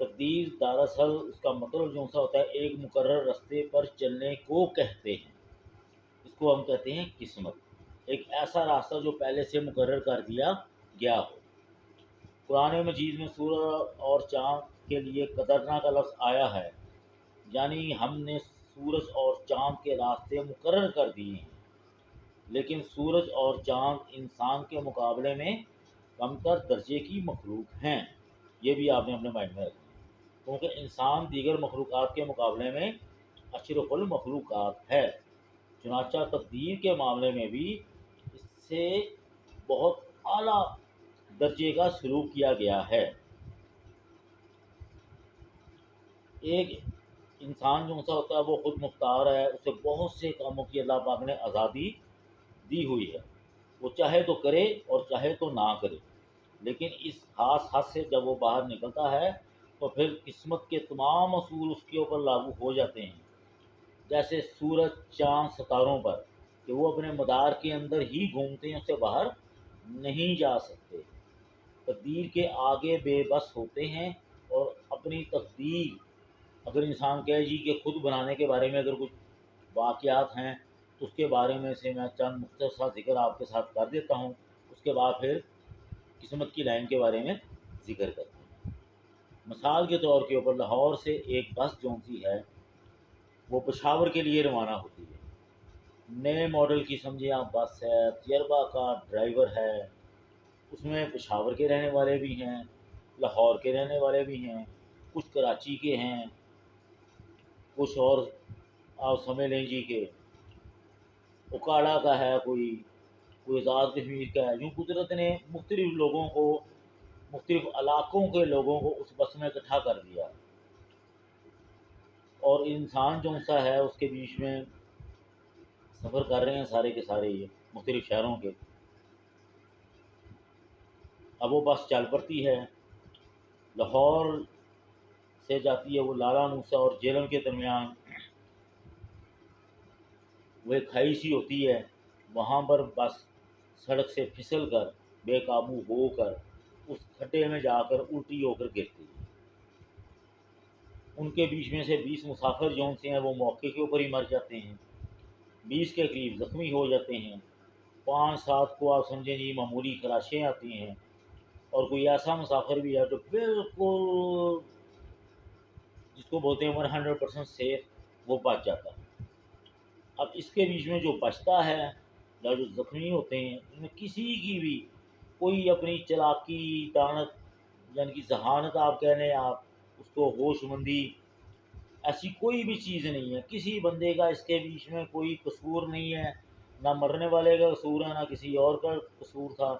تقدیر دراصل اس کا مطلب جو سا ہوتا ہے ایک مقرر راستے پر چلنے کو کہتے ہیں، اس کو ہم کہتے ہیں قسمت، ایک ایسا راستہ جو پہلے سے مقرر کر دیا گیا ہو۔ قرآن مجید میں سورج اور چاند کے لیے قدرنا کا لفظ آیا ہے، یعنی ہم نے سورج اور چاند کے راستے مقرر کر دیے ہیں، لیکن سورج اور چاند انسان کے مقابلے میں کم تر درجے کی مخلوق ہیں، یہ بھی آپ نے اپنے مائنڈ میں رکھنا ہے، کیونکہ انسان دیگر مخلوقات کے مقابلے میں اشرف المخلوقات ہے، چنانچہ تقدیر کے معاملے میں بھی اس سے بہت اعلیٰ درجے کا سلوک کیا گیا ہے۔ ایک انسان جو سا ہوتا ہے وہ خود مختار ہے، اسے بہت سے کاموں کی اللہ پاک نے آزادی دی ہوئی ہے، وہ چاہے تو کرے اور چاہے تو نہ کرے، لیکن اس خاص حد سے جب وہ باہر نکلتا ہے تو پھر قسمت کے تمام اصول اس کے اوپر لاگو ہو جاتے ہیں، جیسے سورج چاند ستاروں پر کہ وہ اپنے مدار کے اندر ہی گھومتے ہیں، اس سے باہر نہیں جا سکتے، تقدیر کے آگے بے بس ہوتے ہیں، اور اپنی تقدیر اگر انسان کہے جی کہ خود بنانے کے بارے میں اگر کچھ واقعات ہیں تو اس کے بارے میں سے میں چند مختصر ذکر آپ کے ساتھ کر دیتا ہوں، اس کے بعد پھر قسمت کی لائن کے بارے میں ذکر کرتا ہوں۔ مثال کے طور کے اوپر لاہور سے ایک بس جو سی ہے وہ پشاور کے لیے روانہ ہوتی ہے، نئے ماڈل کی سمجھے آپ بس ہے، تجربہ کا ڈرائیور ہے، اس میں پشاور کے رہنے والے بھی ہیں، لاہور کے رہنے والے بھی ہیں، کچھ کراچی کے ہیں، کچھ اور آپ سمجھ لیں جی کہ اکاڑا کا ہے، کوئی آزاد کشمیر کا ہے، یوں قدرت نے مختلف لوگوں کو، مختلف علاقوں کے لوگوں کو اس بس میں اکٹھا کر دیا، اور انسان جو سا ہے اس کے بیچ میں سفر کر رہے ہیں سارے کے سارے یہ مختلف شہروں کے۔ اب وہ بس چل پڑتی ہے، لاہور سے جاتی ہے وہ لالہ موسیٰ اور جیلم کے درمیان، وہ ایک کھائی سی ہوتی ہے، وہاں پر بس سڑک سے پھسل کر بے قابو ہو کر اس کھڈے میں جا کر الٹی ہو کر گرتی ہے، ان کے بیچ میں سے 20 مسافر جون سے ہیں وہ موقع کے اوپر ہی مر جاتے ہیں، 20 کے قریب زخمی ہو جاتے ہیں، 5-7 کو آپ سمجھیں جی معمولی خراشیں آتی ہیں، اور کوئی ایسا مسافر بھی ہے جو بالکل جس کو بولتے ہیں 100% سیف، وہ بچ جاتا ہے۔ اب اس کے بیچ میں جو بچتا ہے یا جو زخمی ہوتے ہیں ان میں کسی کی بھی کوئی اپنی چلاکی، دانت یعنی کہ ذہانت آپ کہہ لیں، آپ اس کو ہوش مندی، ایسی کوئی بھی چیز نہیں ہے، کسی بندے کا اس کے بیچ میں کوئی قصور نہیں ہے، نہ مرنے والے کا قصور ہے نہ کسی اور کا قصور تھا،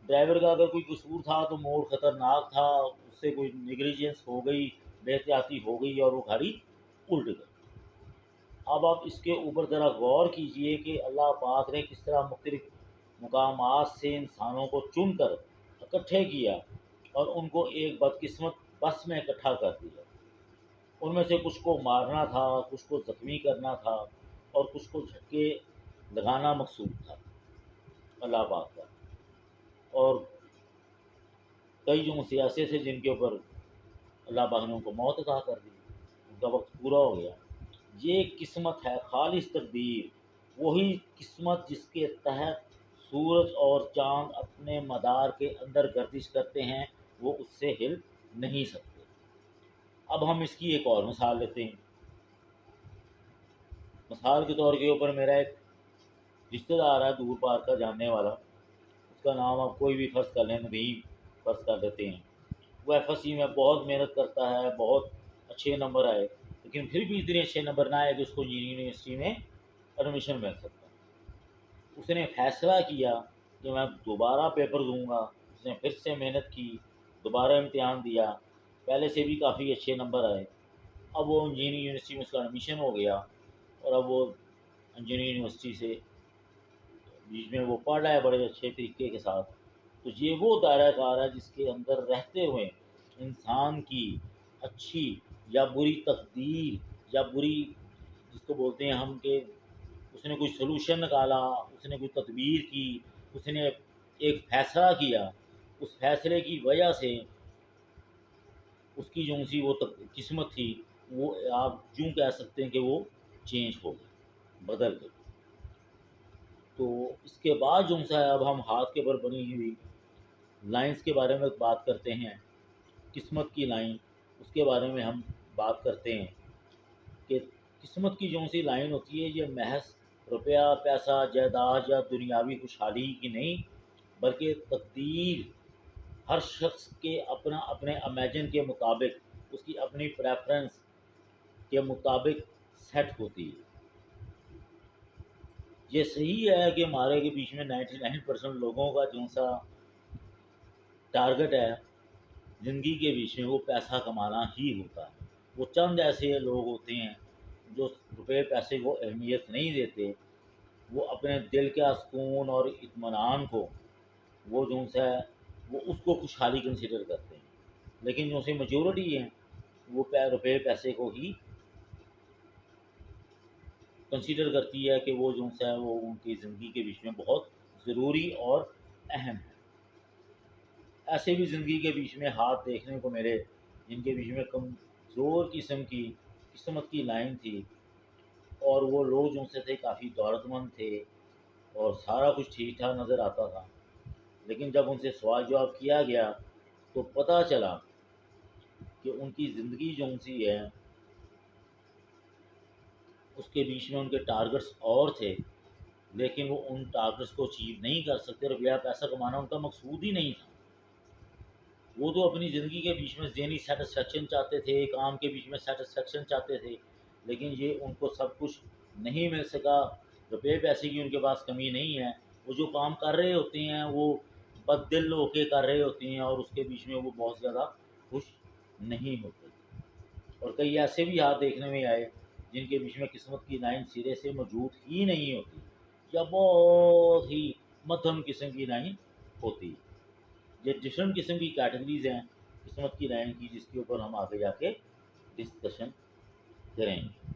ڈرائیور کا اگر کوئی قصور تھا تو موڑ خطرناک تھا، اس سے کوئی نیگلیجنس ہو گئی، بے احتیاطی ہو گئی اور وہ گاڑی الٹ گئی۔ اب آپ اس کے اوپر ذرا غور کیجئے کہ اللہ پاک نے کس طرح مختلف مقامات سے انسانوں کو چن کر اکٹھے کیا اور ان کو ایک بدقسمت بس میں اکٹھا کر دیا، ان میں سے کچھ کو مارنا تھا، کچھ کو زخمی کرنا تھا، اور کچھ کو جھٹکے لگانا مقصود تھا اللہ پاک کا، اور کئی جو سیاسے تھے جن کے اوپر اللہ پاک نے ان کو موت عطا کر دی، ان کا وقت پورا ہو گیا۔ یہ قسمت ہے، خالص تقدیر، وہی قسمت جس کے تحت سورج اور چاند اپنے مدار کے اندر گردش کرتے ہیں، وہ اس سے ہل نہیں سکتے۔ اب ہم اس کی ایک اور مثال لیتے ہیں۔ مثال کے طور کے اوپر میرا ایک رشتہ دار ہے دور پار کا جاننے والا، اس کا نام آپ کوئی بھی فرض کر لیں، ندیم فرض کر دیتے ہیں، وہ ایف ایس سی میں بہت محنت کرتا ہے، بہت اچھے نمبر آئے، لیکن پھر بھی اتنے اچھے نمبر نہ آئے کہ اس کو انجینئرنگ یونیورسٹی میں ایڈمیشن مل سکتا۔ اس نے فیصلہ کیا کہ میں دوبارہ پیپر دوں گا، اس نے پھر سے محنت کی، دوبارہ امتحان دیا، پہلے سے بھی کافی اچھے نمبر آئے، اب وہ انجینئرنگ یونیورسٹی میں اس کا ایڈمیشن ہو گیا، اور اب وہ انجینئرنگ یونیورسٹی سے بیچ میں وہ پڑھ رہا ہے بڑے اچھے طریقے کے ساتھ۔ تو یہ وہ دائرہ کار ہے جس کے اندر رہتے ہوئے انسان کی اچھی یا بری تقدیر یا بری جس کو بولتے ہیں ہم کہ اس نے کوئی سلوشن نکالا، اس نے کوئی تدبیر کی، اس نے ایک فیصلہ کیا، اس فیصلے کی وجہ سے اس کی جو سی وہ قسمت تھی وہ آپ یوں کہہ سکتے ہیں کہ وہ چینج ہو گئی، بدل گئی۔ تو اس کے بعد جو سا اب ہم ہاتھ کے اوپر بنی ہوئی لائنز کے بارے میں بات کرتے ہیں، قسمت کی لائن، اس کے بارے میں ہم بات کرتے ہیں کہ قسمت کی جو سی لائن ہوتی ہے یہ محض روپیہ پیسہ جائیداد یا دنیاوی خوشحالی کی نہیں، بلکہ تقدیر ہر شخص کے اپنا اپنے امیجن کے مطابق، اس کی اپنی پریفرنس کے مطابق سیٹ ہوتی ہے۔ یہ صحیح ہے کہ ہمارے کے بیچ میں 99% لوگوں کا جو سا ٹارگٹ ہے زندگی کے بیچ میں وہ پیسہ کمانا ہی ہوتا ہے۔ وہ چند ایسے لوگ ہوتے ہیں جو روپے پیسے کو اہمیت نہیں دیتے، وہ اپنے دل کا سکون اور اطمینان کو وہ جو سا وہ اس کو خوشحالی کنسیڈر کرتے ہیں، لیکن جو سی میجورٹی ہیں وہ روپے پیسے کو ہی کنسیڈر کرتی ہے کہ وہ جو سا وہ ان کی زندگی کے بیچ میں بہت ضروری اور اہم ہے۔ ایسے بھی زندگی کے بیچ میں ہاتھ دیکھنے کو میرے جن کے بیچ میں کمزور قسم کی قسمت کی لائن تھی، اور وہ لوگ جو سے تھے کافی دولت مند تھے اور سارا کچھ ٹھیک ٹھاک نظر آتا تھا، لیکن جب ان سے سوال جواب کیا گیا تو پتہ چلا کہ ان کی زندگی جو سی ہے اس کے بیچ میں ان کے ٹارگٹس اور تھے، لیکن وہ ان ٹارگٹس کو اچیو نہیں کر سکتے۔ روپیہ پیسہ کمانا ان کا مقصود ہی نہیں تھا، وہ تو اپنی زندگی کے بیچ میں ذہنی سیٹسفیکشن چاہتے تھے، کام کے بیچ میں سیٹسفیکشن چاہتے تھے، لیکن یہ ان کو سب کچھ نہیں مل سکا۔ روپے پیسے کی ان کے پاس کمی نہیں ہے، وہ جو کام کر رہے ہوتے ہیں وہ بد دل ہو کے کر رہے ہوتے ہیں اور اس کے بیچ میں وہ بہت زیادہ خوش نہیں ہوتے۔ اور کئی ایسے بھی ہاتھ دیکھنے میں آئے جن کے بیچ میں قسمت کی لائن سرے سے موجود ہی نہیں ہوتی، یا بہت ہی مدھم قسم کی لائن ہوتی ہے۔ یہ ڈفرینٹ قسم کی کیٹیگریز ہیں قسمت کی لائن کی، جس کے اوپر ہم آگے جا کے ڈسکشن کریں گے۔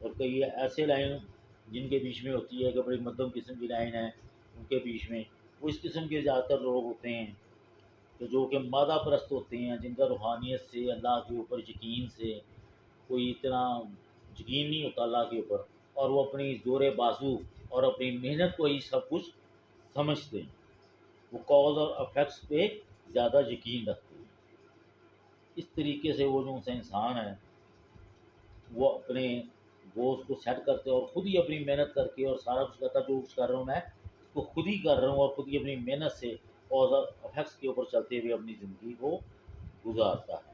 اور کئی ایسے لائن جن کے بیچ میں ہوتی ہے کہ بڑی مدھم قسم کی لائن ہے، ان کے بیچ میں وہ اس قسم کے زیادہ تر لوگ ہوتے ہیں کہ جو کہ مادہ پرست ہوتے ہیں، جن کا روحانیت سے اللہ کے اوپر یقین سے کوئی اتنا یقین نہیں ہوتا اللہ کے اوپر، اور وہ اپنی زور بازو اور اپنی محنت کو ہی سب کچھ سمجھتے ہیں، وہ کاز اور افیکٹس پہ زیادہ یقین رکھتے ہیں۔ اس طریقے سے وہ جو سے انسان ہے وہ اپنے گولز کو سیٹ کرتے ہیں اور خود ہی اپنی محنت کر کے اور سارا کچھ کرتا جو کچھ کر رہا ہوں میں اس کو خود ہی کر رہا ہوں، اور خود ہی اپنی محنت سے کاز اور افیکٹس کے اوپر چلتے ہوئے اپنی زندگی کو گزارتا ہے۔